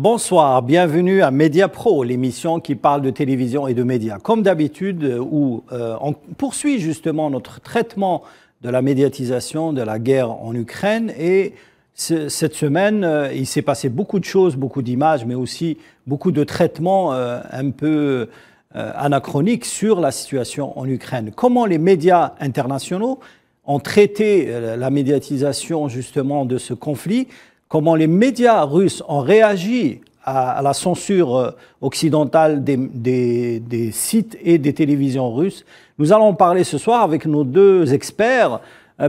Bonsoir, bienvenue à Média Pro, l'émission qui parle de télévision et de médias. Comme d'habitude, où on poursuit justement notre traitement de la médiatisation de la guerre en Ukraine. Et cette semaine, il s'est passé beaucoup de choses, beaucoup d'images, mais aussi beaucoup de traitements un peu anachroniques sur la situation en Ukraine. Comment les médias internationaux ont traité la médiatisation justement de ce conflit? Comment les médias russes ont réagi à la censure occidentale des sites et des télévisions russes. Nous allons parler ce soir avec nos deux experts.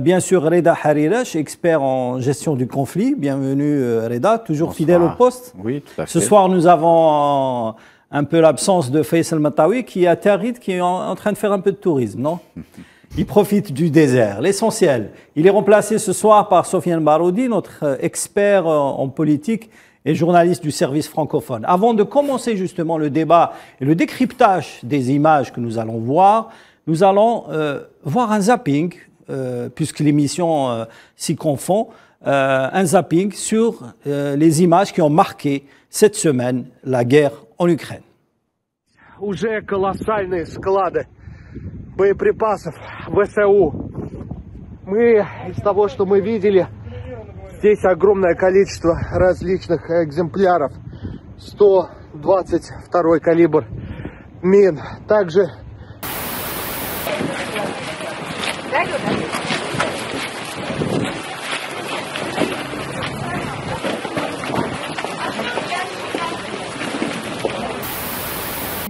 Bien sûr, Reda Harirash, expert en gestion du conflit. Bienvenue, Reda, toujours Bonsoir. Fidèle au poste. Oui, tout à fait. Ce soir, nous avons un peu l'absence de Faisal Matawi, qui est à Tahrir, qui est en train de faire un peu de tourisme, non? Il profite du désert, l'essentiel. Il est remplacé ce soir par Sofiane Baroudi, notre expert en politique et journaliste du service francophone. Avant de commencer justement le débat et le décryptage des images que nous allons voir, nous allons voir un zapping, puisque l'émission s'y confond, un zapping sur les images qui ont marqué cette semaine la guerre en Ukraine. Уже колоссальные склады боеприпасов ВСУ. Мы из того, что мы видели, здесь огромное количество различных экземпляров. 122 калибр мин. Также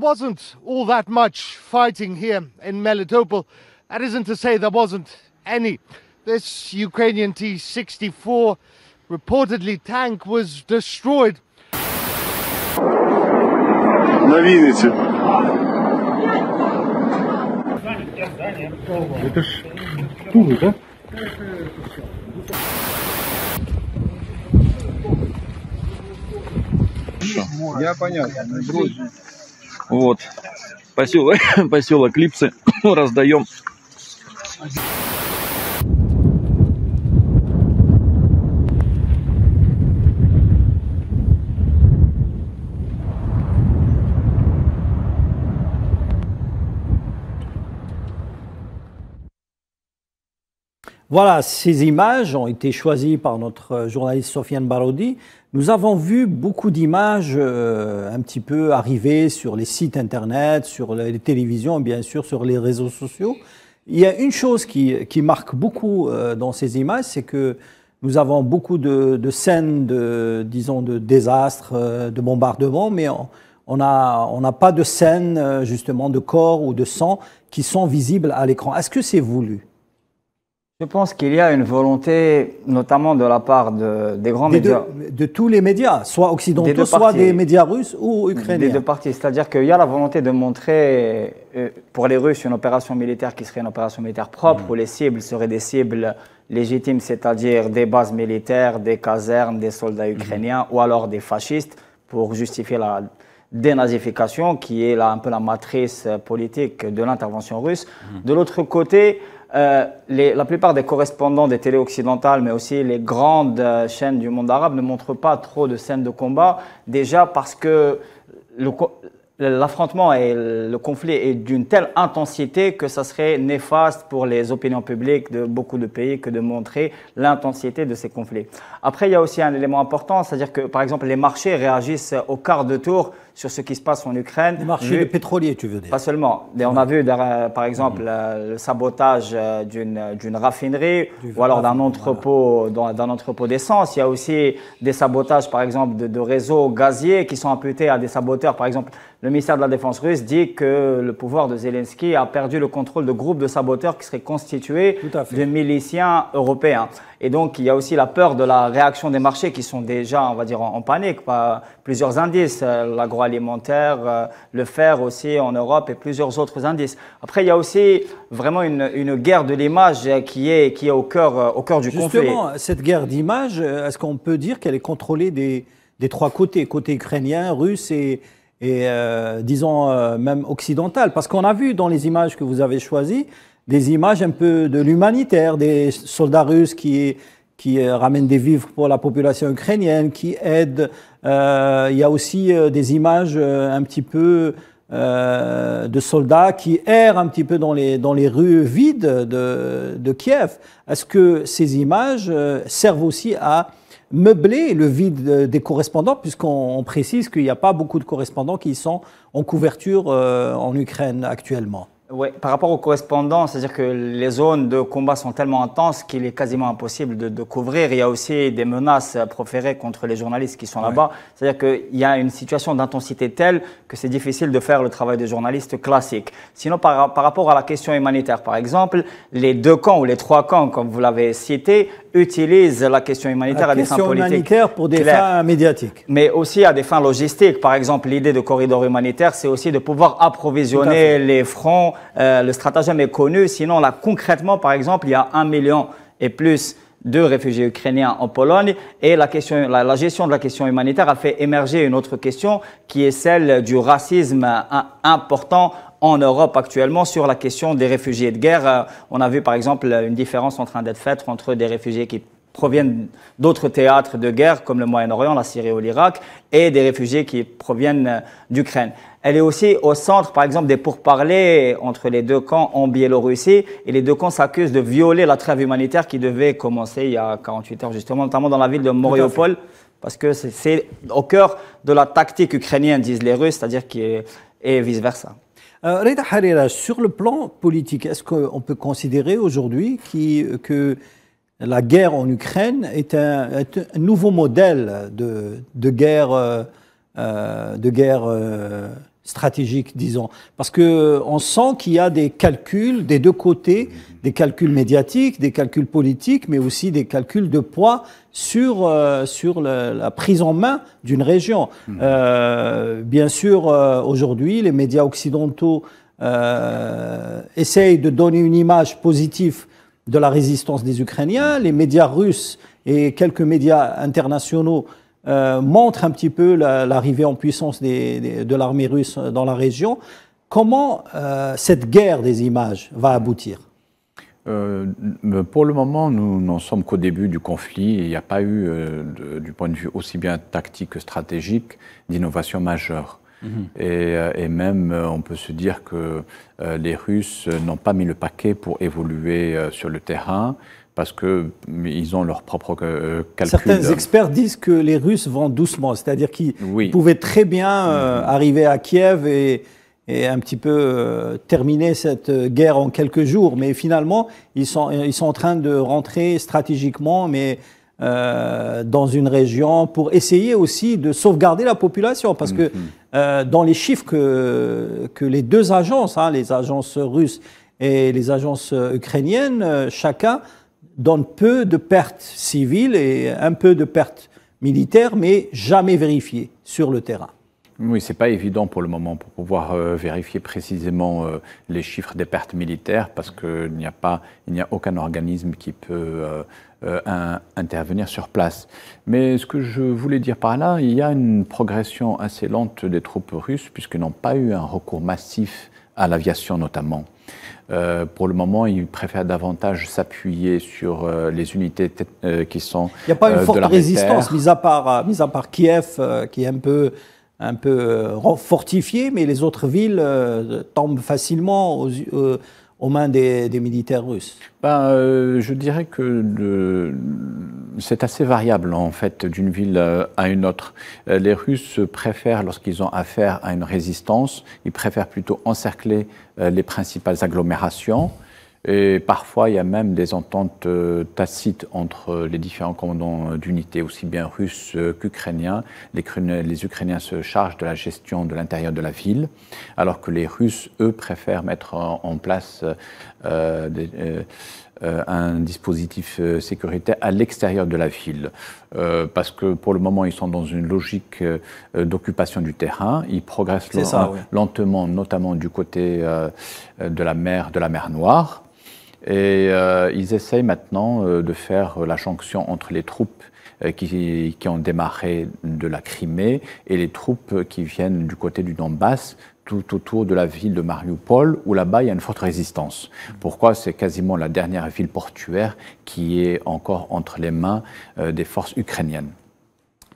wasn't all that much fighting here in Melitopol. That isn't to say there wasn't any. This Ukrainian T-64 reportedly tank was destroyed. На Виннице. Это ж Тулы, да? Я понятно. Вот, поселок Липцы, раздаем. Voilà, ces images ont été choisies par notre journaliste Sofiane Baroudi. Nous avons vu beaucoup d'images un petit peu arriver sur les sites internet, sur les télévisions, bien sûr sur les réseaux sociaux. Il y a une chose qui marque beaucoup dans ces images, c'est que nous avons beaucoup de scènes disons, de désastres, de bombardements, mais on n'a pas de scènes justement de corps ou de sang qui sont visibles à l'écran. Est-ce que c'est voulu ? Je pense qu'il y a une volonté, notamment de la part des grands médias. De tous les médias, soit occidentaux, soit des médias russes ou ukrainiens. Des deux parties. C'est-à-dire qu'il y a la volonté de montrer, pour les Russes, une opération militaire qui serait une opération militaire propre, où les cibles seraient des cibles légitimes, c'est-à-dire des bases militaires, des casernes, des soldats ukrainiens, ou alors des fascistes, pour justifier la dénazification, qui est un peu la matrice politique de l'intervention russe. De l'autre côté, la plupart des correspondants des télés occidentales, mais aussi les grandes chaînes du monde arabe ne montrent pas trop de scènes de combat, déjà parce que l'affrontement et le conflit est d'une telle intensité que ça serait néfaste pour les opinions publiques de beaucoup de pays que de montrer l'intensité de ces conflits. Après, il y a aussi un élément important, c'est-à-dire que, par exemple, les marchés réagissent au quart de tour sur ce qui se passe en Ukraine. Les marchés pétroliers, tu veux dire? Pas seulement. On a vu, par exemple, le sabotage d'une raffinerie ou alors d'un entrepôt, d'un entrepôt d'essence. Il y a aussi des sabotages, par exemple, de réseaux gaziers qui sont imputés à des saboteurs. Par exemple, le ministère de la Défense russe dit que le pouvoir de Zelensky a perdu le contrôle de groupes de saboteurs qui seraient constitués de miliciens européens. Et donc, il y a aussi la peur de la réaction des marchés qui sont déjà, on va dire, en panique. Plusieurs indices, l'agroalimentaire, le fer aussi en Europe et plusieurs autres indices. Après, il y a aussi vraiment une guerre de l'image qui est au cœur du conflit. Justement, cette guerre d'image, est-ce qu'on peut dire qu'elle est contrôlée des trois côtés, côté ukrainien, russe et disons même occidental? Parce qu'on a vu dans les images que vous avez choisies, des images un peu de l'humanitaire, des soldats russes qui qui ramènent des vivres pour la population ukrainienne, qui aident. Il y a aussi des images un petit peu de soldats qui errent un petit peu dans les rues vides de Kiev. Est-ce que ces images servent aussi à meubler le vide des correspondants, puisqu'on précise qu'il n'y a pas beaucoup de correspondants qui sont en couverture en Ukraine actuellement? Oui, par rapport aux correspondants, c'est-à-dire que les zones de combat sont tellement intenses qu'il est quasiment impossible de couvrir. Il y a aussi des menaces proférées contre les journalistes qui sont là-bas. C'est-à-dire qu'il y a une situation d'intensité telle que c'est difficile de faire le travail de journaliste classique. Sinon, par rapport à la question humanitaire, par exemple, les 2 camps ou les 3 camps, comme vous l'avez cité, utilisent la question humanitaire à des fins politiques. La question humanitaire pour des fins médiatiques. Mais aussi à des fins logistiques. Par exemple, l'idée de corridor humanitaire, c'est aussi de pouvoir approvisionner les fronts. Le stratagème est connu. Sinon, là, concrètement, par exemple, il y a 1 million et plus de réfugiés ukrainiens en Pologne. Et la gestion de la question humanitaire a fait émerger une autre question qui est celle du racisme important en Europe actuellement sur la question des réfugiés de guerre. On a vu par exemple une différence en train d'être faite entre des réfugiés qui proviennent d'autres théâtres de guerre comme le Moyen-Orient, la Syrie ou l'Irak, et des réfugiés qui proviennent d'Ukraine. Elle est aussi au centre, par exemple, des pourparlers entre les 2 camps en Biélorussie, et les 2 camps s'accusent de violer la trêve humanitaire qui devait commencer il y a 48 heures justement, notamment dans la ville de Mariupol, parce que c'est au cœur de la tactique ukrainienne, disent les Russes, c'est-à-dire et vice-versa. Reda Harira, sur le plan politique, est-ce qu'on peut considérer aujourd'hui que la guerre en Ukraine est un nouveau modèle de guerre stratégique, disons? Parce qu'on sent qu'il y a des calculs des 2 côtés, des calculs médiatiques, des calculs politiques, mais aussi des calculs de poids sur la prise en main d'une région. Bien sûr, aujourd'hui, les médias occidentaux essayent de donner une image positive de la résistance des Ukrainiens. Les médias russes et quelques médias internationaux montrent un petit peu l'arrivée en puissance de l'armée russe dans la région. Comment cette guerre des images va aboutir? Pour le moment, nous n'en sommes qu'au début du conflit. Il n'y a pas eu, du point de vue aussi bien tactique que stratégique, d'innovation majeure. Et même, on peut se dire que les Russes n'ont pas mis le paquet pour évoluer sur le terrain, parce qu'ils ont leurs propres calculs. Certains experts disent que les Russes vont doucement, c'est-à-dire qu'ils pouvaient très bien arriver à Kiev et un petit peu terminer cette guerre en quelques jours. Mais finalement, ils sont en train de rentrer stratégiquement, mais dans une région pour essayer aussi de sauvegarder la population. Parce que dans les chiffres que les 2 agences, les agences russes et les agences ukrainiennes, chacun donne peu de pertes civiles et un peu de pertes militaires, mais jamais vérifiées sur le terrain. Oui, ce n'est pas évident pour le moment pour pouvoir vérifier précisément les chiffres des pertes militaires, parce qu'il n'y a aucun organisme qui peut intervenir sur place. Mais ce que je voulais dire par là, il y a une progression assez lente des troupes russes, puisqu'ils n'ont pas eu un recours massif à l'aviation notamment. Pour le moment, ils préfèrent davantage s'appuyer sur les unités qui sont il n'y a pas une forte résistance, mis à part Kiev, qui est un peu fortifié, mais les autres villes tombent facilement aux mains des militaires russes. Je dirais que c'est assez variable en fait d'une ville à une autre. Les Russes préfèrent, lorsqu'ils ont affaire à une résistance, ils préfèrent plutôt encercler les principales agglomérations. Et parfois, il y a même des ententes tacites entre les différents commandants d'unités, aussi bien russes qu'ukrainiens. Les Ukrainiens se chargent de la gestion de l'intérieur de la ville, alors que les Russes, eux, préfèrent mettre en place un dispositif sécuritaire à l'extérieur de la ville. Parce que pour le moment, ils sont dans une logique d'occupation du terrain. Ils progressent lentement, notamment du côté de la mer Noire. Et ils essayent maintenant de faire la jonction entre les troupes qui ont démarré de la Crimée et les troupes qui viennent du côté du Donbass, tout autour de la ville de Mariupol, où là-bas il y a une forte résistance. Pourquoi? C'est quasiment la dernière ville portuaire qui est encore entre les mains des forces ukrainiennes.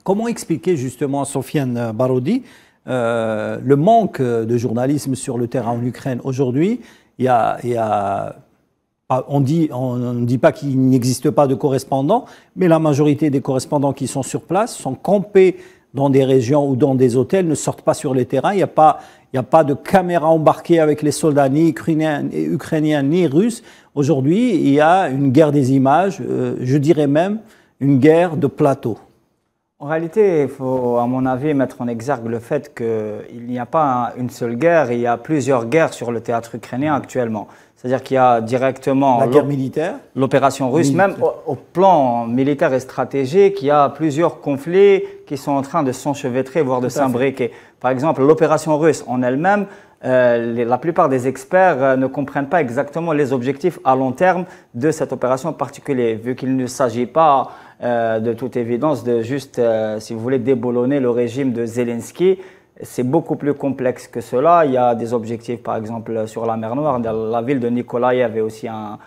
Comment expliquer justement, Sofiane Barodi, le manque de journalisme sur le terrain en Ukraine? Aujourd'hui, on ne dit pas qu'il n'existe pas de correspondants, mais la majorité des correspondants qui sont sur place sont campés dans des régions ou dans des hôtels, ne sortent pas sur les terrains. Il n'y a pas de caméra embarquée avec les soldats ni ukrainiens ni russes. Aujourd'hui, il y a une guerre des images, je dirais même une guerre de plateau. En réalité, il faut, à mon avis, mettre en exergue le fait qu'il n'y a pas une seule guerre, il y a plusieurs guerres sur le théâtre ukrainien actuellement. C'est-à-dire qu'il y a directement la guerre militaire, l'opération russe, même au plan militaire et stratégique, il y a plusieurs conflits qui sont en train de s'enchevêtrer, voire de s'imbriquer. Par exemple, l'opération russe en elle-même, la plupart des experts ne comprennent pas exactement les objectifs à long terme de cette opération en particulier, vu qu'il ne s'agit pas de toute évidence de juste, si vous voulez, déboulonner le régime de Zelensky. C'est beaucoup plus complexe que cela. Il y a des objectifs, par exemple, sur la mer Noire. La ville de Nikolaïev avait aussi un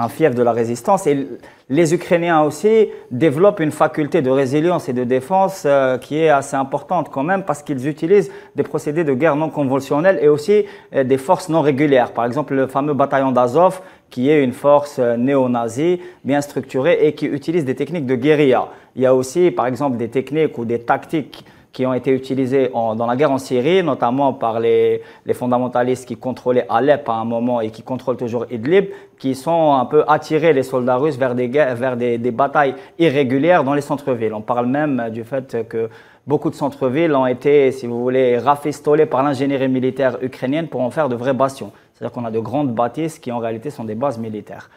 fief de la résistance. Et les Ukrainiens aussi développent une faculté de résilience et de défense qui est assez importante quand même, parce qu'ils utilisent des procédés de guerre non conventionnels et aussi des forces non régulières. Par exemple, le fameux bataillon d'Azov, qui est une force néo-nazie bien structurée et qui utilise des techniques de guérilla. Il y a aussi, par exemple, des techniques ou des tactiques qui ont été utilisés dans la guerre en Syrie, notamment par les fondamentalistes qui contrôlaient Alep à un moment et qui contrôlent toujours Idlib, qui sont un peu attirés les soldats russes vers des batailles irrégulières dans les centres-villes. On parle même du fait que beaucoup de centres-villes ont été, si vous voulez, rafistolés par l'ingénierie militaire ukrainienne pour en faire de vrais bastions. C'est-à-dire qu'on a de grandes bâtisses qui en réalité sont des bases militaires.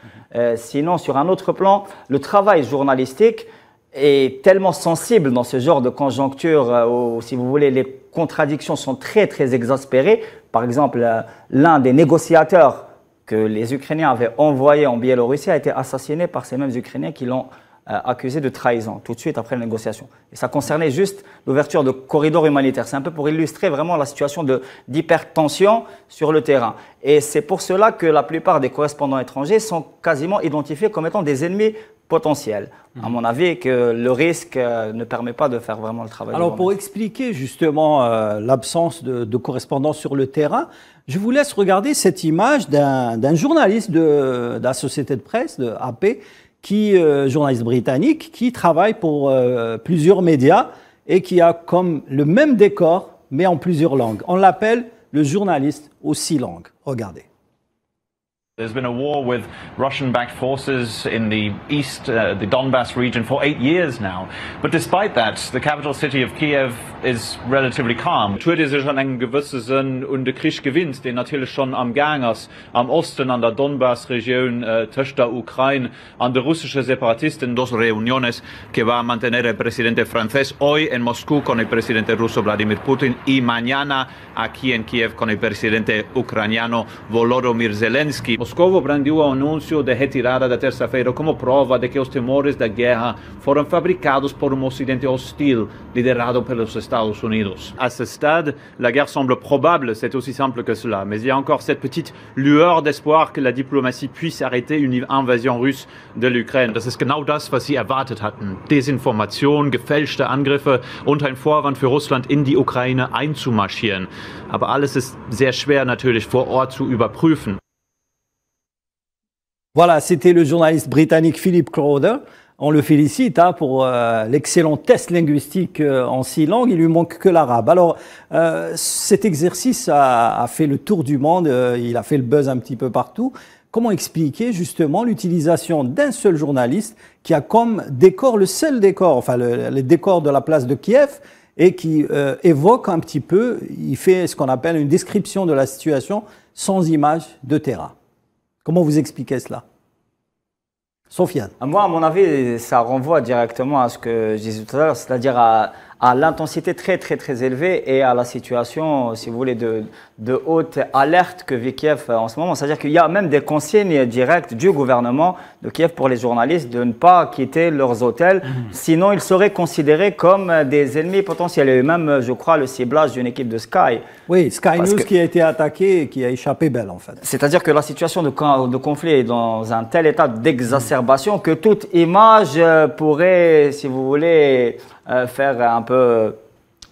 Sinon, sur un autre plan, le travail journalistique est tellement sensible dans ce genre de conjoncture où, si vous voulez, les contradictions sont très, très exaspérées. Par exemple, l'un des négociateurs que les Ukrainiens avaient envoyé en Biélorussie a été assassiné par ces mêmes Ukrainiens qui l'ont accusé de trahison tout de suite après la négociation. Et ça concernait juste l'ouverture de corridors humanitaires. C'est un peu pour illustrer vraiment la situation d'hypertension sur le terrain. Et c'est pour cela que la plupart des correspondants étrangers sont quasiment identifiés comme étant des ennemis potentiel. À mon avis, que le risque ne permet pas de faire vraiment le travail. Alors, pour expliquer justement l'absence de correspondance sur le terrain, je vous laisse regarder cette image d'un journaliste de la société de presse, de AP, journaliste britannique, qui travaille pour plusieurs médias et qui a comme le même décor, mais en plusieurs langues. On l'appelle le journaliste aux 6 langues. Regardez. There's been a war with Russian-backed forces in the east, the Donbass region, for 8 years now. But despite that, the capital city of Kiev is relatively calm. Tut sich an einen gewissen Sinn und der Krieg gewinnt, der natürlich schon am Gang ist, am Osten, an der Donbass-Region, zwischen der Ukraine, an der russischen Separatisten. Dos reuniones que va a mantener el presidente francés hoy en Moscú con el presidente ruso Vladimir Putin y mañana aquí en Kiev con el presidente ucraniano Volodymyr Zelensky. Moscou brandiu o anúncio de retirada da terça-feira como prova de que os temores da guerra foram fabricados por Ocidente hostil, liderado pelos Estados Unidos. À ce stade, la guerre semble probable, c'est aussi simple que cela. Mais il y a encore cette petite lueur d'espoir que la diplomatie puisse arrêter une invasion russe de l'Ukraine. Das ist genau das, was sie erwartet hatten. Desinformation, gefälschte Angriffe und ein Vorwand für Russland, in die Ukraine einzumarschieren. Aber alles ist sehr schwer natürlich vor Ort zu überprüfen. Voilà, c'était le journaliste britannique Philip Crowder. On le félicite pour l'excellent test linguistique en 6 langues. Il lui manque que l'arabe. Alors, cet exercice a fait le tour du monde. Il a fait le buzz un petit peu partout. Comment expliquer justement l'utilisation d'un seul journaliste qui a comme décor, le seul décor, enfin le décor de la place de Kiev, et qui évoque un petit peu, il fait ce qu'on appelle une description de la situation sans image de terrain. Comment vous expliquez cela? Sofiane. Moi, à mon avis, ça renvoie directement à ce que je disais tout à l'heure, c'est-à-dire à à l'intensité très élevée et à la situation, si vous voulez, de haute alerte que vit Kiev en ce moment. C'est-à-dire qu'il y a même des consignes directes du gouvernement de Kiev pour les journalistes de ne pas quitter leurs hôtels, sinon ils seraient considérés comme des ennemis potentiels. Et même, je crois, le ciblage d'une équipe de Sky. Oui, Sky News qui a été attaqué et qui a échappé belle en fait. C'est-à-dire que la situation de conflit est dans un tel état d'exacerbation que toute image pourrait, si vous voulez, faire un peu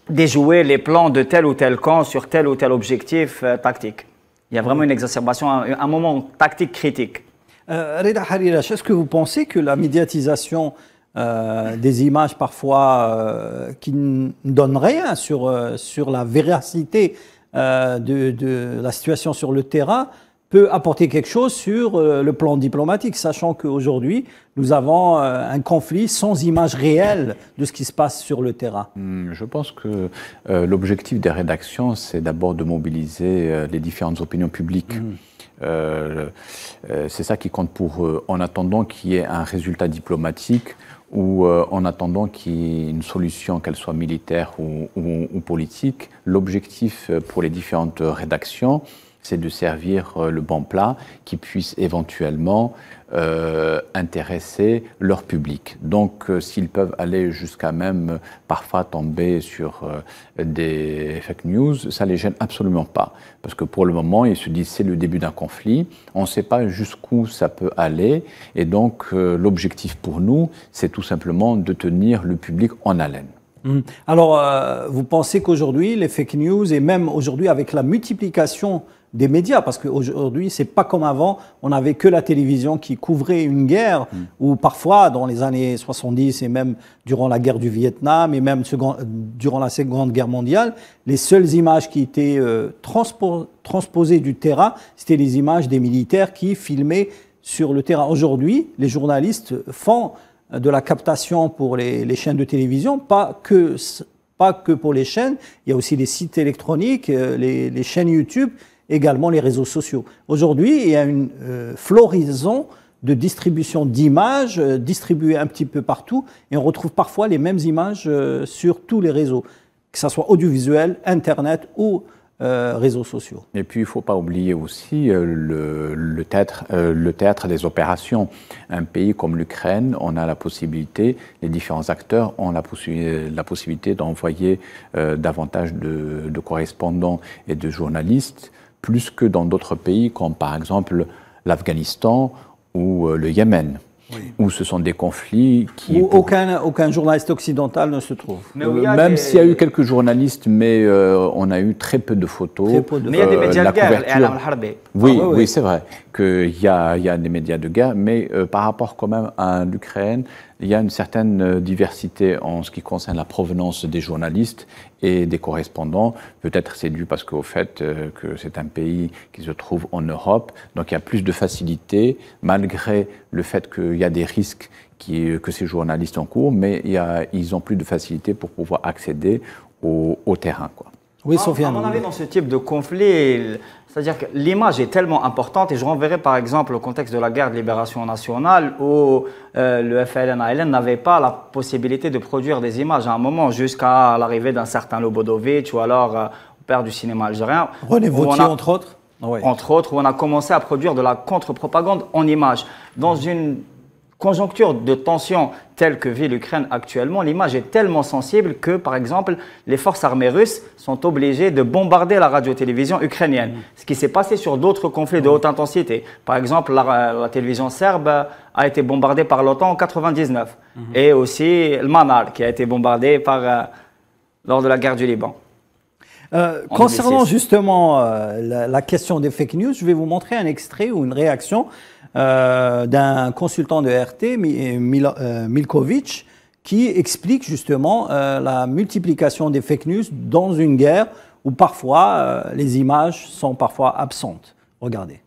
déjouer les plans de tel ou tel camp sur tel ou tel objectif tactique. Il y a vraiment une exacerbation, un moment tactique critique. Reda Harirash, est-ce que vous pensez que la médiatisation des images parfois qui ne donnent rien sur la véracité de la situation sur le terrain peut apporter quelque chose sur le plan diplomatique, sachant qu'aujourd'hui, nous avons un conflit sans image réelle de ce qui se passe sur le terrain? Je pense que l'objectif des rédactions, c'est d'abord de mobiliser les différentes opinions publiques. C'est ça qui compte pour eux, en attendant qu'il y ait un résultat diplomatique ou en attendant qu'il y ait une solution, qu'elle soit militaire ou politique. L'objectif pour les différentes rédactions, c'est de servir le bon plat qui puisse éventuellement intéresser leur public. Donc, s'ils peuvent aller jusqu'à même parfois tomber sur des fake news, ça ne les gêne absolument pas. Parce que pour le moment, ils se disent c'est le début d'un conflit, on ne sait pas jusqu'où ça peut aller. Et donc, l'objectif pour nous, c'est tout simplement de tenir le public en haleine. Alors, vous pensez qu'aujourd'hui, les fake news, et même aujourd'hui avec la multiplication des médias, parce qu'aujourd'hui, c'est pas comme avant, on n'avait que la télévision qui couvrait une guerre, ou parfois, dans les années 70, et même durant la guerre du Vietnam, et même durant la Seconde Guerre mondiale, les seules images qui étaient transposées du terrain, c'était les images des militaires qui filmaient sur le terrain. Aujourd'hui, les journalistes font de la captation pour les chaînes de télévision, pas que pour les chaînes, il y a aussi les sites électroniques, les chaînes YouTube, également les réseaux sociaux. Aujourd'hui, il y a une floraison de distribution d'images distribuées un petit peu partout, et on retrouve parfois les mêmes images sur tous les réseaux, que ce soit audiovisuel, Internet ou réseaux sociaux. Et puis, il ne faut pas oublier aussi le théâtre des opérations. Un pays comme l'Ukraine, on a la possibilité, les différents acteurs ont la possibilité d'envoyer davantage de correspondants et de journalistes, plus que dans d'autres pays comme par exemple l'Afghanistan ou le Yémen. Où ce sont des conflits qui... Où aucun journaliste occidental ne se trouve. Même s'il y a eu quelques journalistes, mais on a eu très peu de photos. Mais il y a des médias de guerre, oui, c'est vrai qu'il y a des médias de guerre, mais par rapport quand même à l'Ukraine, il y a une certaine diversité en ce qui concerne la provenance des journalistes et des correspondants. Peut-être c'est dû parce qu'au fait que c'est un pays qui se trouve en Europe, donc il y a plus de facilité, malgré le fait qu'il y a des risques que ces journalistes encourent, mais ils ont plus de facilité pour pouvoir accéder au terrain, quoi. Oui, Sofiane. À mon avis, dans ce type de conflit, c'est-à-dire que l'image est tellement importante, et je renverrai par exemple au contexte de la guerre de libération nationale où le FLN-ALN n'avait pas la possibilité de produire des images à un moment jusqu'à l'arrivée d'un certain Lobodovitch ou alors au père du cinéma algérien. René Vautier, entre autres. Oui. Entre autres, où on a commencé à produire de la contre-propagande en images. Dans une conjoncture de tension telle que vit l'Ukraine actuellement, l'image est tellement sensible que, par exemple, les forces armées russes sont obligées de bombarder la radio-télévision ukrainienne. Ce qui s'est passé sur d'autres conflits de haute intensité. Par exemple, la télévision serbe a été bombardée par l'OTAN en 1999. Et aussi le Manar, qui a été bombardé lors de la guerre du Liban. Concernant justement la question des fake news, je vais vous montrer un extrait ou une réaction d'un consultant de RT, Milkovic, qui explique justement la multiplication des fake news dans une guerre où parfois les images sont parfois absentes. Regardez.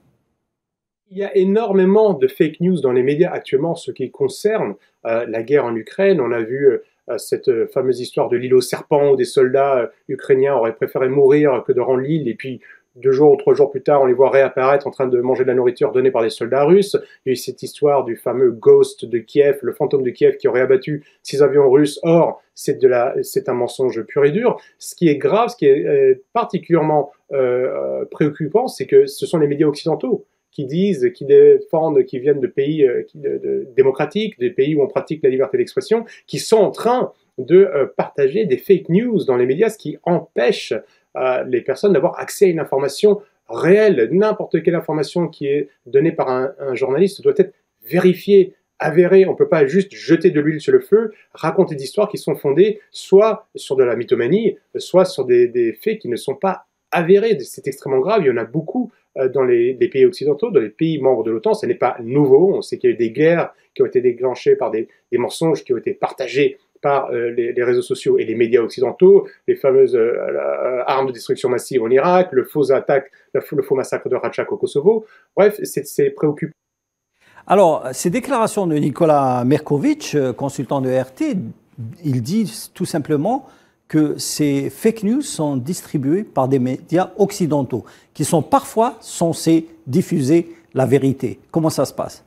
Il y a énormément de fake news dans les médias actuellement en ce qui concerne la guerre en Ukraine. On a vu cette fameuse histoire de l'île aux serpents où des soldats ukrainiens auraient préféré mourir que de rendre l'île, et puis 2 jours ou 3 jours plus tard, on les voit réapparaître en train de manger de la nourriture donnée par des soldats russes. Il y a eu cette histoire du fameux Ghost de Kiev, le fantôme de Kiev qui aurait abattu 6 avions russes. Or, c'est un mensonge pur et dur. Ce qui est grave, ce qui est particulièrement préoccupant, c'est que ce sont les médias occidentaux qui disent, qui défendent, qui viennent de pays démocratiques, des pays où on pratique la liberté d'expression, qui sont en train de partager des fake news dans les médias, ce qui empêche les personnes d'avoir accès à une information réelle. N'importe quelle information qui est donnée par un journaliste doit être vérifiée, avérée. On ne peut pas juste jeter de l'huile sur le feu, raconter des histoires qui sont fondées soit sur de la mythomanie, soit sur des faits qui ne sont pas avérés. C'est extrêmement grave. Il y en a beaucoup dans les pays occidentaux, dans les pays membres de l'OTAN. Ce n'est pas nouveau. On sait qu'il y a eu des guerres qui ont été déclenchées par des mensonges qui ont été partagés par les réseaux sociaux et les médias occidentaux, les fameuses armes de destruction massive en Irak, le faux massacre de Racak au Kosovo. Bref, c'est préoccupant. Alors, ces déclarations de Nicolas Merkovitch, consultant de RT, il dit tout simplement que ces fake news sont distribuées par des médias occidentaux, qui sont parfois censés diffuser la vérité. Comment ça se passe ?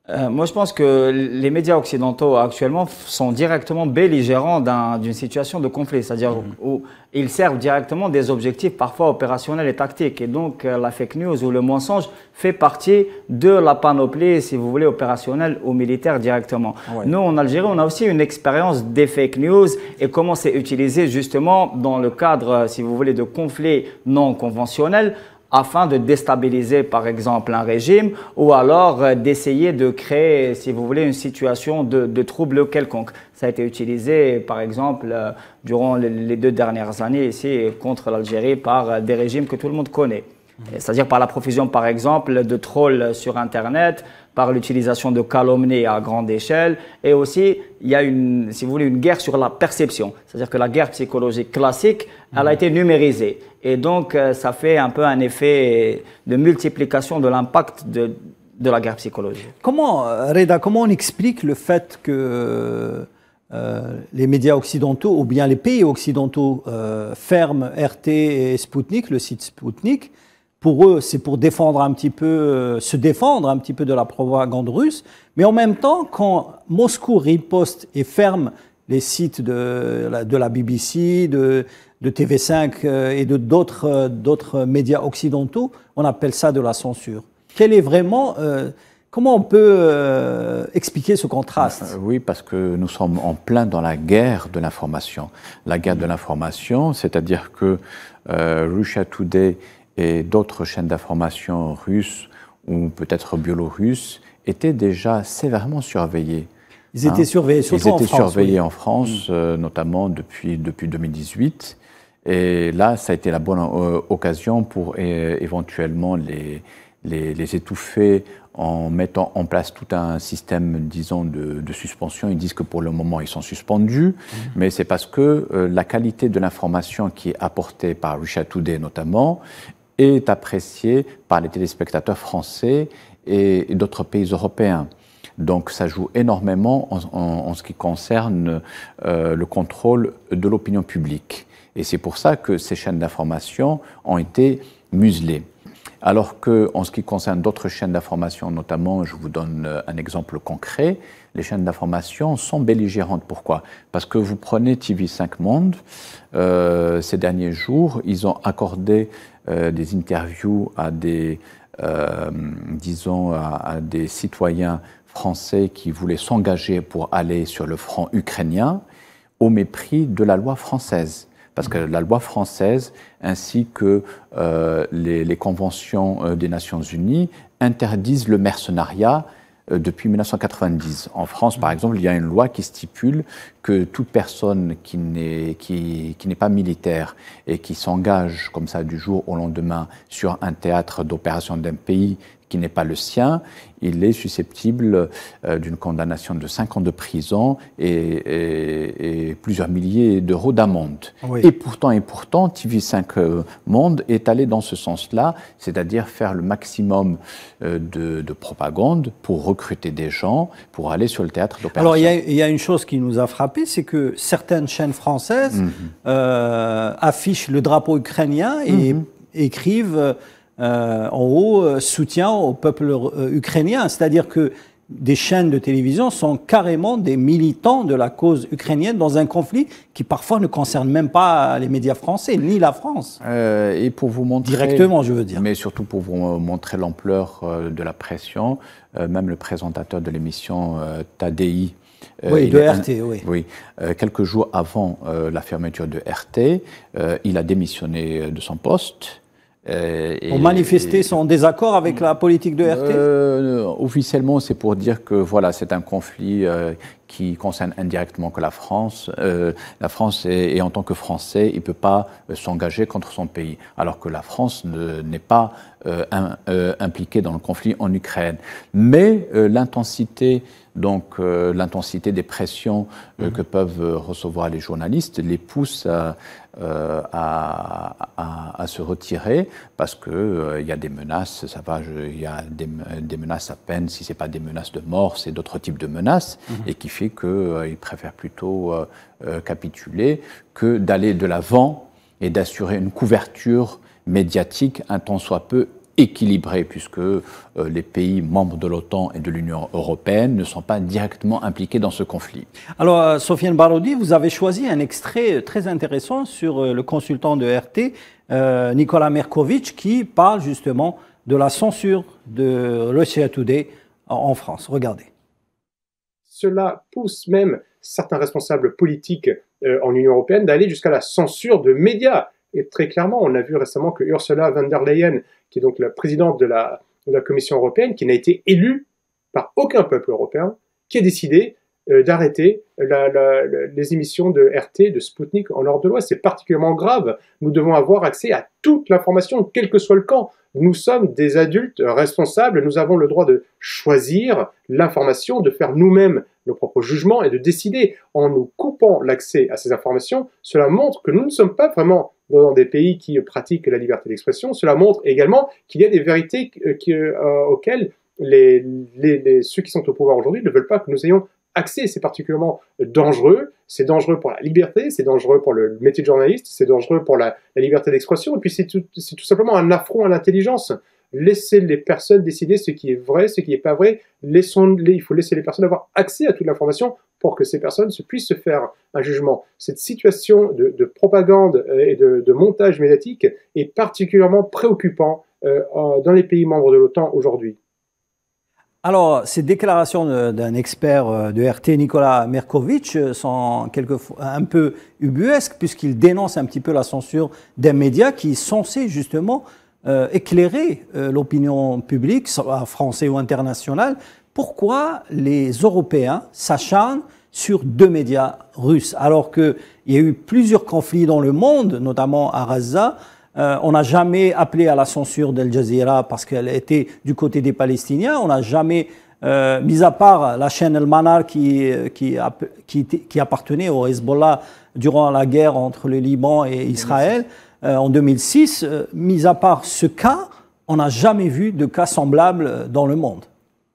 Moi, je pense que les médias occidentaux actuellement sont directement belligérants d'une situation de conflit, c'est-à-dire où ils servent directement des objectifs parfois opérationnels et tactiques. Et donc, la fake news ou le mensonge fait partie de la panoplie, si vous voulez, opérationnelle ou militaire directement. Ouais. Nous, en Algérie, on a aussi une expérience des fake news et comment c'est utilisé justement dans le cadre, si vous voulez, de conflits non conventionnels, afin de déstabiliser, par exemple, un régime ou alors d'essayer de créer, si vous voulez, une situation de trouble quelconque. Ça a été utilisé, par exemple, durant les 2 dernières années ici contre l'Algérie par des régimes que tout le monde connaît. C'est-à-dire par la profusion, par exemple, de trolls sur Internet, par l'utilisation de calomnies à grande échelle. Et aussi, il y a si vous voulez, une guerre sur la perception. C'est-à-dire que la guerre psychologique classique, elle a été numérisée. Et donc, ça fait un peu un effet de multiplication de l'impact de la guerre psychologique. Reda, comment on explique le fait que les médias occidentaux, ou bien les pays occidentaux, ferment RT et Sputnik, le site Sputnik? Pour eux, c'est pour défendre un petit peu, se défendre un petit peu de la propagande russe. Mais en même temps, quand Moscou riposte et ferme les sites de la BBC, de TV5 et de d'autres médias occidentaux, on appelle ça de la censure. Quel est vraiment, comment on peut expliquer ce contraste? Oui, parce que nous sommes en plein dans la guerre de l'information. La guerre de l'information, c'est-à-dire que Russia Today et d'autres chaînes d'information russes ou peut-être biélorusses étaient déjà sévèrement surveillées. Ils étaient surveillés, surtout en France. Ils étaient surveillés en France, notamment depuis 2018. Et là, ça a été la bonne occasion pour éventuellement les étouffer en mettant en place tout un système, disons, de suspension. Ils disent que pour le moment, ils sont suspendus, mais c'est parce que la qualité de l'information qui est apportée par Russia Today notamment est appréciée par les téléspectateurs français et d'autres pays européens. Donc ça joue énormément en ce qui concerne le contrôle de l'opinion publique. Et c'est pour ça que ces chaînes d'information ont été muselées. Alors qu'en ce qui concerne d'autres chaînes d'information, notamment, je vous donne un exemple concret, les chaînes d'information sont belligérantes. Pourquoi? Parce que vous prenez TV5 Monde, ces derniers jours, ils ont accordé des interviews à des, disons, à des citoyens français qui voulaient s'engager pour aller sur le front ukrainien au mépris de la loi française. Parce que la loi française, ainsi que les conventions des Nations Unies, interdisent le mercenariat depuis 1990. En France, par exemple, il y a une loi qui stipule que toute personne qui n'est pas militaire et qui s'engage comme ça du jour au lendemain sur un théâtre d'opération d'un pays qui n'est pas le sien, il est susceptible d'une condamnation de 5 ans de prison et plusieurs milliers d'euros d'amende. Oui. Et pourtant, TV5 Monde est allé dans ce sens-là, c'est-à-dire faire le maximum de propagande pour recruter des gens, pour aller sur le théâtre d'opération. Alors, il y a une chose qui nous a frappé, c'est que certaines chaînes françaises affichent le drapeau ukrainien et écrivent en haut soutien au peuple ukrainien. C'est-à-dire que des chaînes de télévision sont carrément des militants de la cause ukrainienne dans un conflit qui parfois ne concerne même pas les médias français, ni la France. Et pour vous montrer... Directement, je veux dire. Mais surtout pour vous montrer l'ampleur de la pression, même le présentateur de l'émission Tadei... oui, de RT, oui. Oui. Quelques jours avant la fermeture de RT, il a démissionné de son poste. Pour manifester son désaccord avec la politique de RT? Officiellement, c'est pour dire que voilà, c'est un conflit qui concerne indirectement que la France. La France, et en tant que Français, il ne peut pas s'engager contre son pays, alors que la France n'est pas impliquée dans le conflit en Ukraine. Mais l'intensité des pressions que peuvent recevoir les journalistes les pousse à se retirer parce que il y a des menaces, il y a des menaces à peine, si ce n'est pas des menaces de mort, c'est d'autres types de menaces, et qui fait qu'ils préfèrent plutôt capituler que d'aller de l'avant et d'assurer une couverture médiatique un tant soit peu équilibré, puisque les pays membres de l'OTAN et de l'Union européenne ne sont pas directement impliqués dans ce conflit. Alors, Sofiane Baroudi, vous avez choisi un extrait très intéressant sur le consultant de RT, Nicolas Merkovitch, qui parle justement de la censure de Russia Today en France. Regardez. Cela pousse même certains responsables politiques en Union européenne d'aller jusqu'à la censure de médias. Et très clairement, on a vu récemment que Ursula von der Leyen, qui est donc la présidente de la Commission européenne, qui n'a été élue par aucun peuple européen, qui a décidé d'arrêter les émissions de RT, de Sputnik en Europe de l'Ouest. C'est particulièrement grave. Nous devons avoir accès à toute l'information, quel que soit le camp. Nous sommes des adultes responsables, nous avons le droit de choisir l'information, de faire nous-mêmes nos propres jugements et de décider. En nous coupant l'accès à ces informations, cela montre que nous ne sommes pas vraiment dans des pays qui pratiquent la liberté d'expression. Cela montre également qu'il y a des vérités auxquelles ceux qui sont au pouvoir aujourd'hui ne veulent pas que nous ayons accès. C'est particulièrement dangereux. C'est dangereux pour la liberté, c'est dangereux pour le métier de journaliste, c'est dangereux pour la liberté d'expression. Et puis c'est tout simplement un affront à l'intelligence. Laissez les personnes décider ce qui est vrai, ce qui n'est pas vrai. Il faut laisser les personnes avoir accès à toute l'information pour que ces personnes puissent se faire un jugement. Cette situation de propagande et de montage médiatique est particulièrement préoccupant dans les pays membres de l'OTAN aujourd'hui. Alors, ces déclarations d'un expert de RT, Nicolas Merkovitch, sont quelquefois un peu ubuesques puisqu'il dénonce un petit peu la censure des médias qui est censée justement éclairer l'opinion publique, française ou internationale. Pourquoi les Européens s'acharnent sur deux médias russes alors qu'il y a eu plusieurs conflits dans le monde, notamment à Gaza? On n'a jamais appelé à la censure d'Al Jazeera parce qu'elle était du côté des Palestiniens. On n'a jamais, mis à part la chaîne El Manar qui appartenait au Hezbollah durant la guerre entre le Liban et Israël en 2006, mis à part ce cas, on n'a jamais vu de cas semblables dans le monde.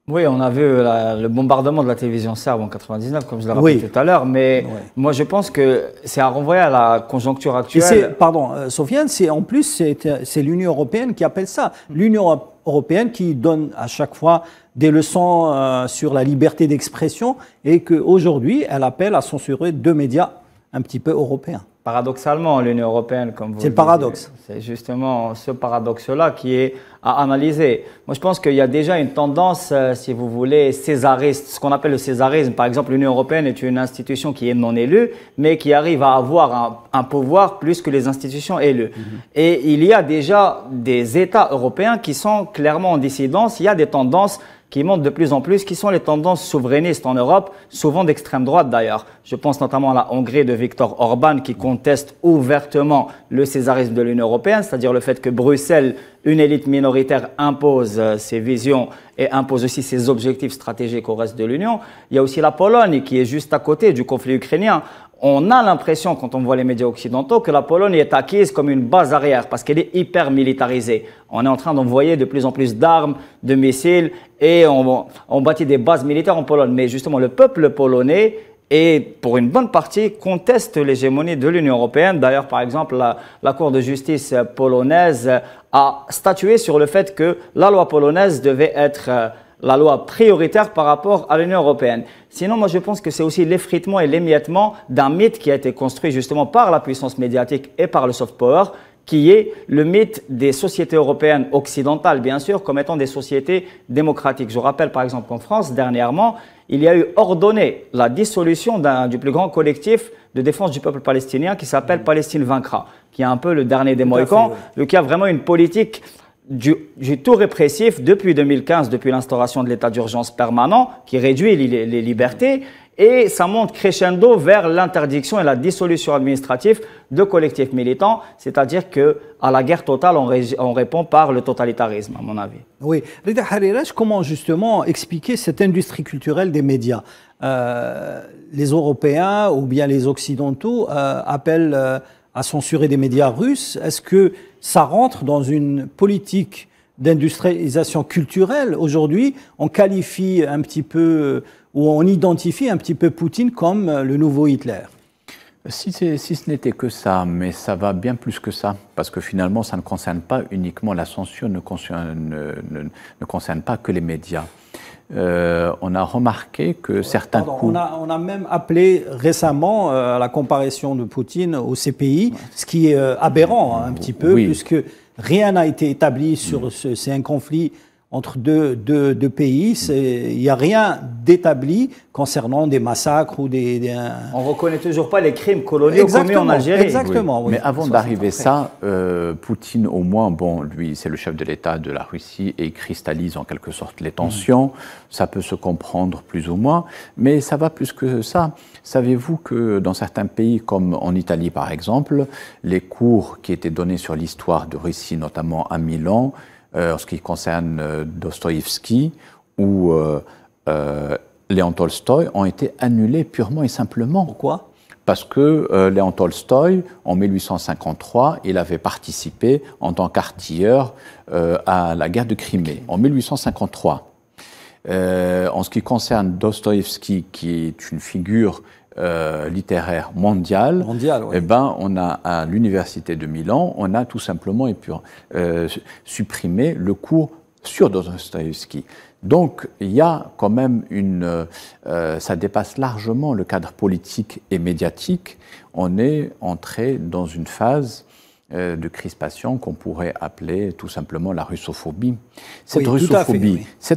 Oui, on a vu le bombardement de la télévision serbe en 99, comme je l'ai rappelé tout à l'heure, mais moi je pense que c'est à renvoyer à la conjoncture actuelle. Pardon, Sofiane, en plus c'est l'Union européenne qui appelle ça. L'Union européenne qui donne à chaque fois des leçons sur la liberté d'expression et qu'aujourd'hui elle appelle à censurer deux médias un petit peu européens. Paradoxalement, l'Union européenne, comme vous le c'est le paradoxe. C'est justement ce paradoxe-là qui est à analyser. Moi, je pense qu'il y a déjà une tendance, si vous voulez, césariste, ce qu'on appelle le césarisme. Par exemple, l'Union européenne est une institution qui est non élue, mais qui arrive à avoir un pouvoir plus que les institutions élues. Et il y a déjà des États européens qui sont clairement en dissidence. Il y a des tendances qui montent de plus en plus, qui sont les tendances souverainistes en Europe, souvent d'extrême droite d'ailleurs. Je pense notamment à la Hongrie de Viktor Orban qui conteste ouvertement le césarisme de l'Union européenne, c'est-à-dire le fait que Bruxelles, une élite minoritaire, impose ses visions et impose aussi ses objectifs stratégiques au reste de l'Union. Il y a aussi la Pologne qui est juste à côté du conflit ukrainien. On a l'impression, quand on voit les médias occidentaux, que la Pologne est acquise comme une base arrière parce qu'elle est hyper militarisée. On est en train d'envoyer de plus en plus d'armes, de missiles et on bâtit des bases militaires en Pologne. Mais justement, le peuple polonais, et pour une bonne partie, conteste l'hégémonie de l'Union européenne. D'ailleurs, par exemple, la Cour de justice polonaise a statué sur le fait que la loi polonaise devait être la loi prioritaire par rapport à l'Union européenne. Sinon, moi, je pense que c'est aussi l'effritement et l'émiettement d'un mythe qui a été construit justement par la puissance médiatique et par le soft power, qui est le mythe des sociétés européennes occidentales, bien sûr, comme étant des sociétés démocratiques. Je rappelle par exemple qu'en France, dernièrement, il y a eu ordonné la dissolution du plus grand collectif de défense du peuple palestinien qui s'appelle Palestine vaincra, qui est un peu le dernier des Mohicans, qui a vraiment une politique du tout répressif depuis 2015, depuis l'instauration de l'état d'urgence permanent, qui réduit les libertés. Et ça monte crescendo vers l'interdiction et la dissolution administrative de collectifs militants, c'est-à-dire qu'à la guerre totale, on répond par le totalitarisme, à mon avis. Oui. Rida Harirach, comment justement expliquer cette industrie culturelle des médias? Les Européens ou bien les Occidentaux appellent à censurer des médias russes. Est-ce que ça rentre dans une politique d'industrialisation culturelle? Aujourd'hui, on qualifie un petit peu, ou on identifie un petit peu Poutine comme le nouveau Hitler. Si ce n'était que ça, mais ça va bien plus que ça, parce que finalement, ça ne concerne pas uniquement la censure, ne concerne pas que les médias. On a remarqué que certains coups... On a même appelé récemment à la comparution de Poutine au CPI, ce qui est aberrant un petit peu, puisque rien n'a été établi sur c'est un conflit entre deux pays. Il n'y a rien d'établi concernant des massacres ou des... On ne reconnaît toujours pas les crimes coloniaux commis en Algérie. Exactement. Oui. Mais avant d'arriver à ça, Poutine, au moins, bon, lui, c'est le chef de l'État de la Russie et il cristallise en quelque sorte les tensions. Ça peut se comprendre plus ou moins, mais ça va plus que ça. Savez-vous que dans certains pays, comme en Italie par exemple, les cours qui étaient donnés sur l'histoire de Russie, notamment à Milan, en ce qui concerne Dostoïevski ou Léon Tolstoï, ont été annulés purement et simplement. Pourquoi ? Parce que Léon Tolstoï, en 1853, il avait participé en tant qu'artilleur à la guerre de Crimée, en 1853. En ce qui concerne Dostoïevski, qui est une figure littéraire mondiale, eh ben, on a à l'université de Milan, on a tout simplement supprimé le cours sur Dostoïevski. Donc, il y a quand même ça dépasse largement le cadre politique et médiatique. On est entré dans une phase de crispation qu'on pourrait appeler tout simplement la russophobie. Cette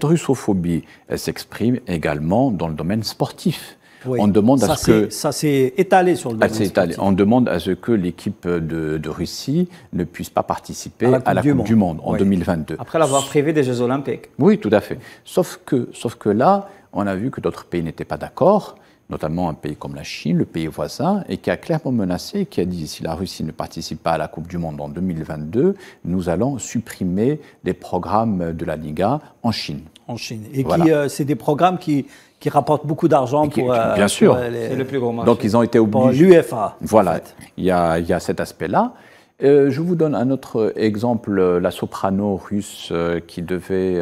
russophobie, elle s'exprime également dans le domaine sportif. Oui. On demande à ce que ça s'est étalé sur le domaine sportif. On demande à ce que l'équipe de Russie ne puisse pas participer à la Coupe du Monde en 2022. Après l'avoir privé des Jeux Olympiques. Oui, tout à fait. Sauf que là, on a vu que d'autres pays n'étaient pas d'accord, notamment un pays comme la Chine, le pays voisin, et qui a clairement menacé, qui a dit si la Russie ne participe pas à la Coupe du Monde en 2022, nous allons supprimer les programmes de la Liga en Chine. En Chine. Et voilà. C'est des programmes qui rapportent beaucoup d'argent pour... bien sûr. C'est le plus gros marché. Donc ils ont été obligés... Pour l'UEFA. Voilà, en fait. il y a cet aspect-là. Je vous donne un autre exemple, la soprano russe qui devait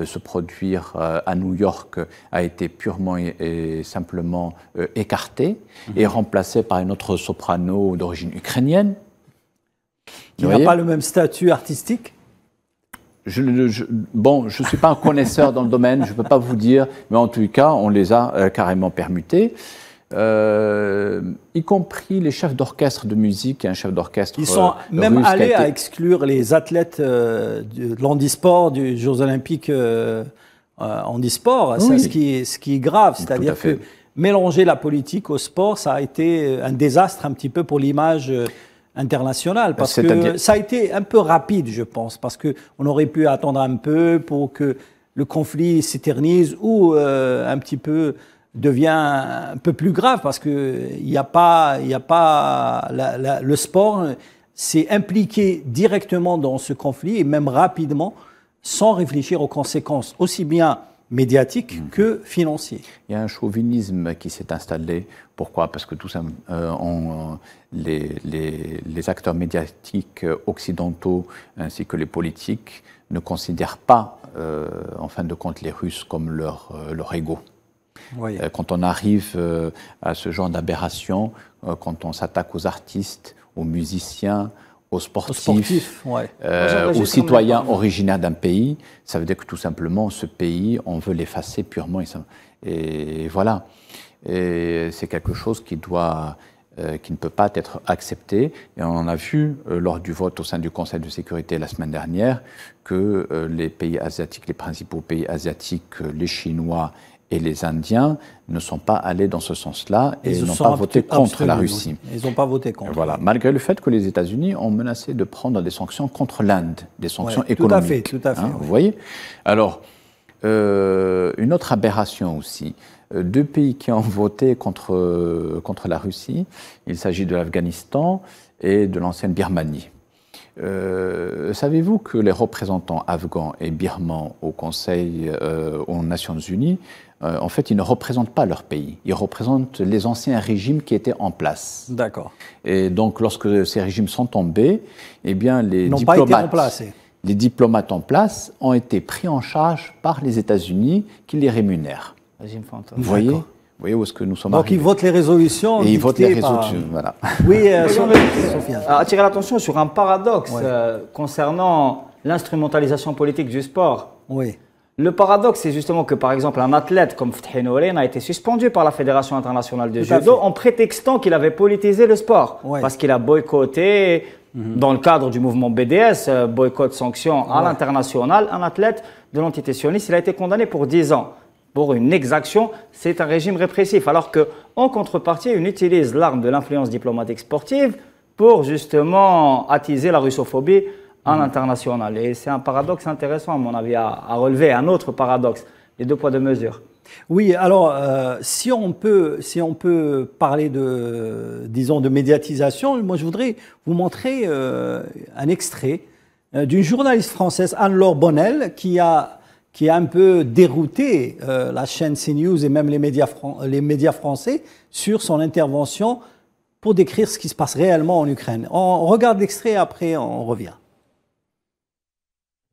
se produire à New York a été purement et simplement écartée et remplacée par une autre soprano d'origine ukrainienne. Qui n'a pas le même statut artistique ? Je ne suis pas un connaisseur dans le domaine, je ne peux pas vous dire, mais en tout cas, on les a carrément permutés. Y compris les chefs d'orchestre de musique et un chef d'orchestre russe. Ils sont même allés à exclure les athlètes de l'handisport, des Jeux Olympiques handisport. Oui. Ce qui est grave, c'est-à-dire que mélanger la politique au sport, ça a été un désastre un petit peu pour l'image internationale, parce que ça a été un peu rapide, je pense, parce qu'on aurait pu attendre un peu pour que le conflit s'éternise ou un petit peu devient un peu plus grave, parce que le sport s'est impliqué directement dans ce conflit et même rapidement, sans réfléchir aux conséquences, aussi bien médiatiques que financiers. Il y a un chauvinisme qui s'est installé. Pourquoi ? Parce que tout ça, les acteurs médiatiques occidentaux ainsi que les politiques ne considèrent pas, en fin de compte, les Russes comme leur ego. Oui. Quand on arrive à ce genre d'aberration, quand on s'attaque aux artistes, aux musiciens, aux sportifs, ouais. aux citoyens originaires d'un pays. Ça veut dire que tout simplement, ce pays, on veut l'effacer purement. Et voilà. Et c'est quelque chose qui ne peut pas être accepté. Et on en a vu lors du vote au sein du Conseil de sécurité la semaine dernière que les pays asiatiques, les principaux pays asiatiques, les Chinois et les Indiens ne sont pas allés dans ce sens-là et n'ont pas voté contre la Russie. Ils n'ont pas voté contre. Voilà, malgré le fait que les États-Unis ont menacé de prendre des sanctions contre l'Inde, des sanctions économiques. Tout à fait. Vous voyez. Alors, une autre aberration aussi. Deux pays qui ont voté contre la Russie, il s'agit de l'Afghanistan et de l'ancienne Birmanie. Savez-vous que les représentants afghans et birmans au Conseil, aux Nations Unies, en fait, ils ne représentent pas leur pays. Ils représentent les anciens régimes qui étaient en place. D'accord. Et donc, lorsque ces régimes sont tombés, eh bien, les diplomates en place ont été pris en charge par les États-Unis qui les rémunèrent. Vous voyez où est-ce que nous sommes Donc arrivés. ils votent les résolutions. Et ils votent les résolutions, voilà. Oui, Sofiane. Attirer l'attention sur un paradoxe concernant l'instrumentalisation politique du sport. Oui. Le paradoxe, c'est justement que, par exemple, un athlète comme Fethi Nourine a été suspendu par la Fédération internationale de judo en prétextant qu'il avait politisé le sport. Parce qu'il a boycotté, dans le cadre du mouvement BDS, boycott sanction à l'international, un athlète de l'entité sioniste. Il a été condamné pour 10 ans. Pour une exaction, c'est un régime répressif. Alors qu'en contrepartie, on utilise l'arme de l'influence diplomatique sportive pour justement attiser la russophobie à l'international. Et c'est un paradoxe intéressant, à mon avis, à relever. Un autre paradoxe, les deux poids, deux mesures. Oui, alors, si on peut parler disons, de médiatisation, moi je voudrais vous montrer un extrait d'une journaliste française, Anne-Laure Bonnel, qui a un peu dérouté la chaîne CNews et même les médias français sur son intervention pour décrire ce qui se passe réellement en Ukraine. On regarde l'extrait et après on revient.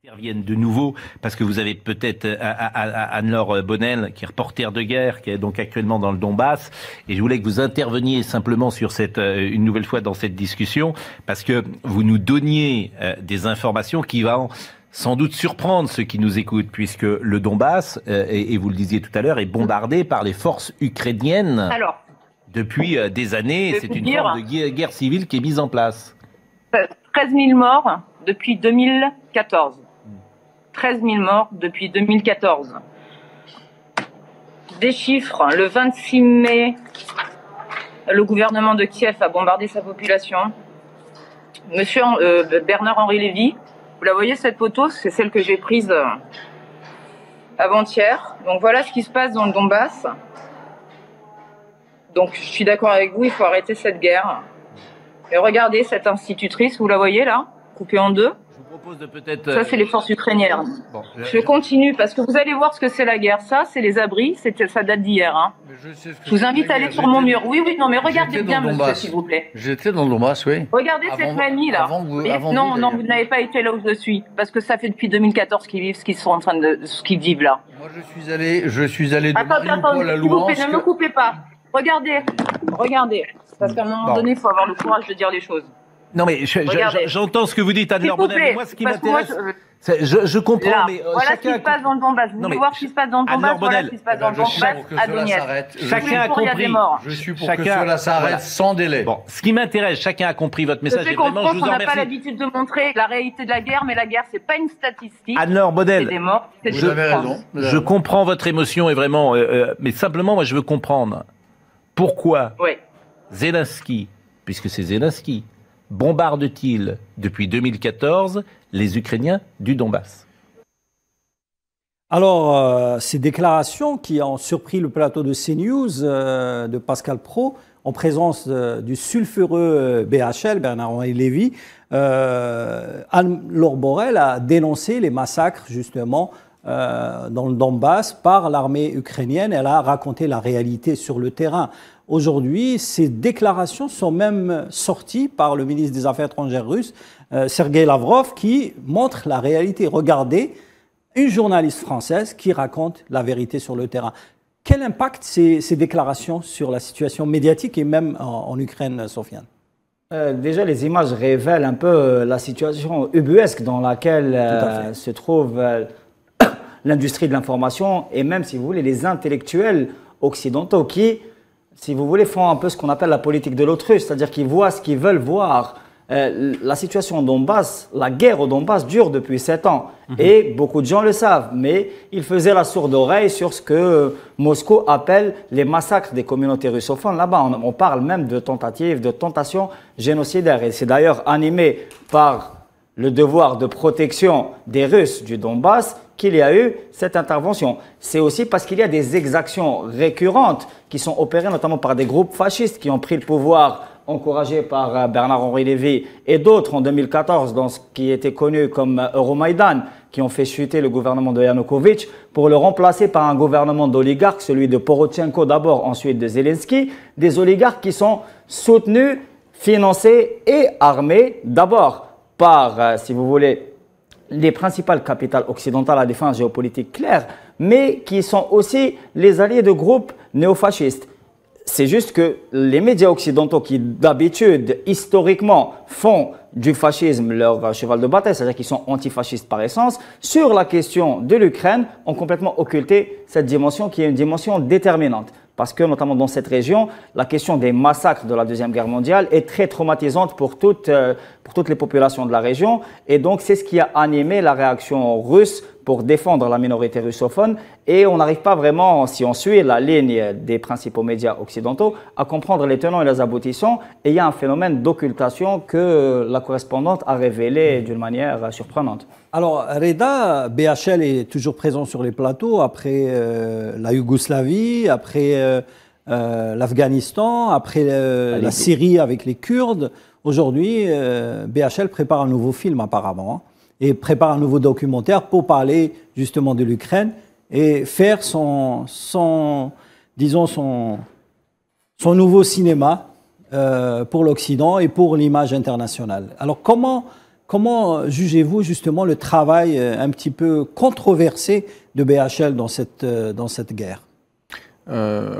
Interviennent de nouveau, parce que vous avez peut-être Anne-Laure Bonnel, qui est reporter de guerre, qui est donc actuellement dans le Donbass, et je voulais que vous interveniez simplement sur une nouvelle fois dans cette discussion, parce que vous nous donniez des informations qui vont sans doute surprendre ceux qui nous écoutent, puisque le Donbass, et vous le disiez tout à l'heure, est bombardé par les forces ukrainiennes depuis des années. C'est une forme de guerre civile qui est mise en place. 13 000 morts depuis 2014. 13 000 morts depuis 2014. Des chiffres, le 26 mai, le gouvernement de Kiev a bombardé sa population. Monsieur Bernard-Henri Lévy, vous la voyez cette photo, c'est celle que j'ai prise avant-hier. Donc voilà ce qui se passe dans le Donbass. Donc je suis d'accord avec vous, il faut arrêter cette guerre. Et regardez cette institutrice, vous la voyez là, coupée en deux. Je vous propose de peut-être... Ça c'est les forces ukrainiennes. Bon, je continue parce que vous allez voir ce que c'est la guerre. Ça c'est les abris, ça date d'hier. Hein. Je vous invite à aller sur mon mur. Oui, non mais regardez bien monsieur s'il vous plaît. J'étais dans le Donbass, oui. Regardez cette famille là. Non, vous n'avez pas été là où je suis. Parce que ça fait depuis 2014 qu'ils vivent ce qu'ils vivent là. Moi je suis allé de Mariupol à Louhansk. Ne me coupez pas. Regardez. Parce qu'à un moment donné, il faut avoir le courage de dire les choses. Non mais j'entends ce que vous dites, Anne-Laure Bonnel, mais moi ce qui m'intéresse, je comprends, là, mais voilà ce qui se passe dans le Donbass. Vous voulez voir ce qui se passe dans le Donbass, voilà ce qui se passe dans le Donbass à Donetsk. Chacun a compris. Je suis pour que cela s'arrête sans délai. Bon, ce qui m'intéresse, chacun a compris votre message. Je sais qu'en France, on n'a pas l'habitude de montrer la réalité de la guerre, mais la guerre, c'est pas une statistique. Anne-Laure Bonnel, c'est des morts, c'est vous avez raison. Je comprends votre émotion et vraiment, mais simplement, moi, je veux comprendre pourquoi Zelensky, puisque c'est Zelensky, bombarde-t-il depuis 2014 les Ukrainiens du Donbass? Alors, ces déclarations qui ont surpris le plateau de CNews de Pascal Praud, en présence du sulfureux BHL, Bernard-Henri Lévy, Anne-Laure Bonnel a dénoncé les massacres, justement, dans le Donbass par l'armée ukrainienne. Elle a raconté la réalité sur le terrain. Aujourd'hui, ces déclarations sont même sorties par le ministre des Affaires étrangères russe, Sergei Lavrov, qui montre la réalité. Regardez, une journaliste française qui raconte la vérité sur le terrain. Quel impact ces déclarations sur la situation médiatique et même en Ukraine, Sofiane? Déjà, les images révèlent un peu la situation ubuesque dans laquelle se trouve l'industrie de l'information et même, si vous voulez, les intellectuels occidentaux qui, si vous voulez, font un peu ce qu'on appelle la politique de l'autruche, c'est-à-dire qu'ils voient ce qu'ils veulent voir. La situation au Donbass, la guerre au Donbass dure depuis 7 ans et beaucoup de gens le savent, mais ils faisaient la sourde oreille sur ce que Moscou appelle les massacres des communautés russophones là-bas. On parle même de tentatives, de tentations génocidaires et c'est d'ailleurs animé par le devoir de protection des Russes du Donbass qu'il y a eu cette intervention. C'est aussi parce qu'il y a des exactions récurrentes qui sont opérées notamment par des groupes fascistes qui ont pris le pouvoir encouragé par Bernard-Henri Lévy et d'autres en 2014 dans ce qui était connu comme Euromaïdan, qui ont fait chuter le gouvernement de Yanukovych pour le remplacer par un gouvernement d'oligarques, celui de Poroshenko d'abord, ensuite de Zelensky, des oligarques qui sont soutenus, financés et armés d'abord par, si vous voulez, les principales capitales occidentales à des fins géopolitiques claires, mais qui sont aussi les alliés de groupes néofascistes. C'est juste que les médias occidentaux qui, d'habitude, historiquement, font du fascisme leur cheval de bataille, c'est-à-dire qu'ils sont antifascistes par essence, sur la question de l'Ukraine, ont complètement occulté cette dimension qui est une dimension déterminante. Parce que, notamment dans cette région, la question des massacres de la Deuxième Guerre mondiale est très traumatisante pour toutes les populations de la région. Et donc, c'est ce qui a animé la réaction russe pour défendre la minorité russophone. Et on n'arrive pas vraiment, si on suit la ligne des principaux médias occidentaux, à comprendre les tenants et les aboutissants. Et il y a un phénomène d'occultation que la correspondante a révélé d'une manière surprenante. Alors, Reda, BHL est toujours présent sur les plateaux après la Yougoslavie, après l'Afghanistan, après la Syrie avec les Kurdes. Aujourd'hui, BHL prépare un nouveau film apparemment, hein, et prépare un nouveau documentaire pour parler justement de l'Ukraine et faire son nouveau cinéma pour l'Occident et pour l'image internationale. Alors, comment jugez-vous justement le travail un petit peu controversé de BHL dans cette guerre?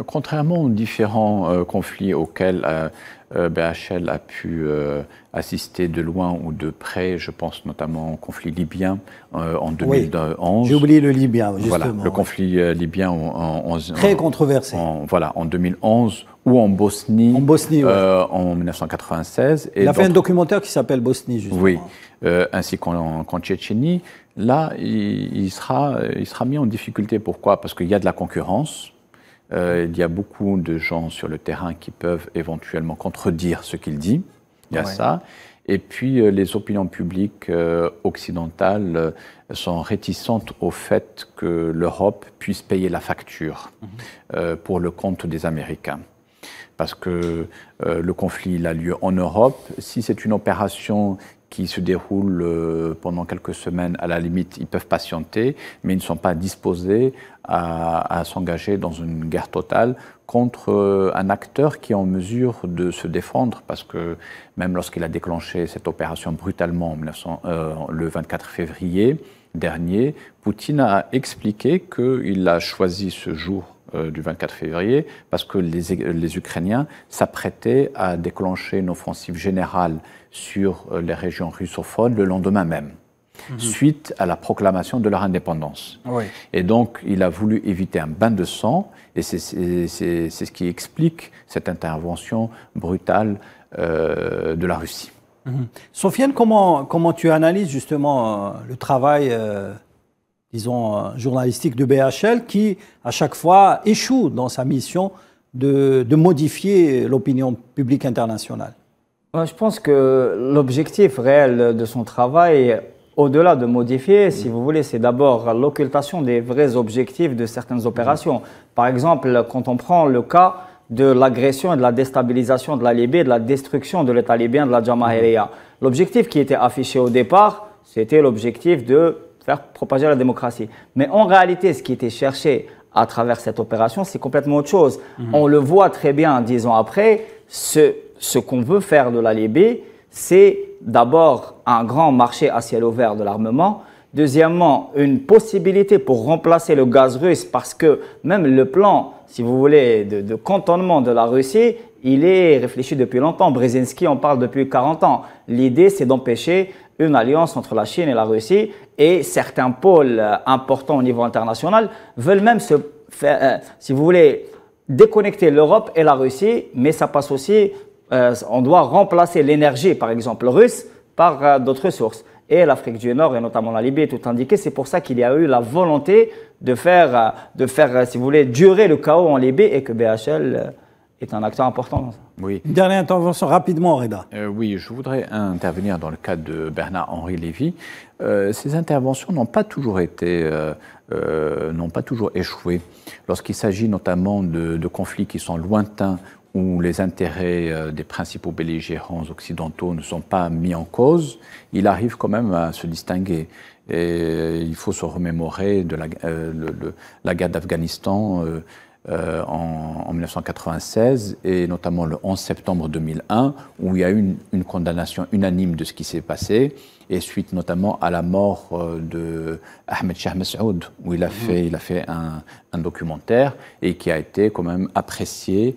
Contrairement aux différents conflits auxquels BHL a pu assister de loin ou de près, je pense notamment au conflit libyen en 2011. Oui, j'ai oublié le Libyen, justement. Voilà, le conflit libyen très controversé. En 2011 ou en Bosnie, en 1996. Il a fait un documentaire qui s'appelle Bosnie, justement. Oui, ainsi qu'en Tchétchénie. Là, il sera mis en difficulté. Pourquoi? Parce qu'il y a de la concurrence. Il y a beaucoup de gens sur le terrain qui peuvent éventuellement contredire ce qu'il dit. Il y a ça. Et puis, les opinions publiques occidentales sont réticentes au fait que l'Europe puisse payer la facture pour le compte des Américains. Parce que le conflit il a lieu en Europe. Si c'est une opération qui se déroule pendant quelques semaines, à la limite, ils peuvent patienter, mais ils ne sont pas disposés à s'engager dans une guerre totale contre un acteur qui est en mesure de se défendre, parce que même lorsqu'il a déclenché cette opération brutalement le 24 février dernier, Poutine a expliqué qu'il a choisi ce jour du 24 février parce que les Ukrainiens s'apprêtaient à déclencher une offensive générale sur les régions russophones le lendemain même, suite à la proclamation de leur indépendance. Oui. Et donc, il a voulu éviter un bain de sang, et c'est ce qui explique cette intervention brutale de la Russie. Sofiane, comment tu analyses justement le travail disons, journalistique de BHL qui, à chaque fois, échoue dans sa mission de modifier l'opinion publique internationale? Je pense que l'objectif réel de son travail, au-delà de modifier, si vous voulez, c'est d'abord l'occultation des vrais objectifs de certaines opérations. Par exemple, quand on prend le cas de l'agression et de la déstabilisation de la Libye, de la destruction de l'État libyen, de la Jamahiriya. L'objectif qui était affiché au départ, c'était l'objectif de faire propager la démocratie. Mais en réalité, ce qui était cherché à travers cette opération, c'est complètement autre chose. On le voit très bien 10 ans après, ce qu'on veut faire de la Libye, c'est d'abord un grand marché à ciel ouvert de l'armement. Deuxièmement, une possibilité pour remplacer le gaz russe, parce que même le plan, si vous voulez, de cantonnement de la Russie, il est réfléchi depuis longtemps. Brzezinski en parle depuis 40 ans. L'idée, c'est d'empêcher une alliance entre la Chine et la Russie, et certains pôles importants au niveau international veulent même se faire, si vous voulez, déconnecter l'Europe et la Russie, mais ça passe aussi, on doit remplacer l'énergie, par exemple, russe, par d'autres sources. Et l'Afrique du Nord, et notamment la Libye, est tout indiqué. C'est pour ça qu'il y a eu la volonté de faire, si vous voulez, durer le chaos en Libye, et que BHL est un acteur important dans ça. Oui. Une dernière intervention rapidement, Reda. Oui, je voudrais intervenir dans le cadre de Bernard-Henri Lévy. Ces interventions n'ont pas toujours échoué. Lorsqu'il s'agit notamment de conflits qui sont lointains, où les intérêts des principaux belligérants occidentaux ne sont pas mis en cause, il arrive quand même à se distinguer. Et il faut se remémorer de la guerre d'Afghanistan en 1996 et notamment le 11 septembre 2001, où il y a eu une condamnation unanime de ce qui s'est passé, et suite notamment à la mort de Ahmed Shah Massoud, où il a fait un documentaire et qui a été quand même apprécié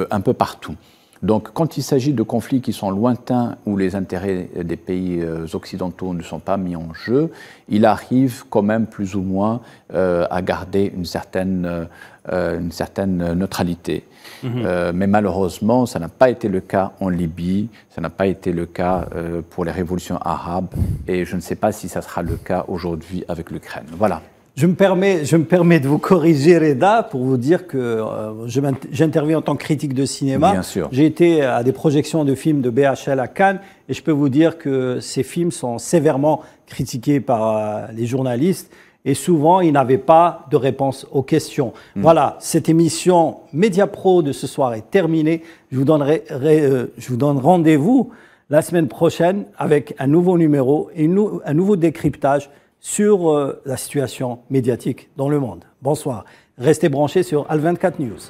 un peu partout. Donc, quand il s'agit de conflits qui sont lointains, où les intérêts des pays occidentaux ne sont pas mis en jeu, il arrive quand même plus ou moins à garder une certaine neutralité. Mais malheureusement, ça n'a pas été le cas en Libye, ça n'a pas été le cas pour les révolutions arabes, et je ne sais pas si ça sera le cas aujourd'hui avec l'Ukraine. Voilà. Je me permets de vous corriger, Reda, pour vous dire que j'interviens en tant que critique de cinéma. Bien sûr. J'ai été à des projections de films de BHL à Cannes, et je peux vous dire que ces films sont sévèrement critiqués par les journalistes, et souvent, ils n'avaient pas de réponse aux questions. Voilà, cette émission Média Pro de ce soir est terminée. Je vous donne rendez-vous la semaine prochaine avec un nouveau numéro et un nouveau décryptage sur la situation médiatique dans le monde. Bonsoir. Restez branchés sur Al24 News.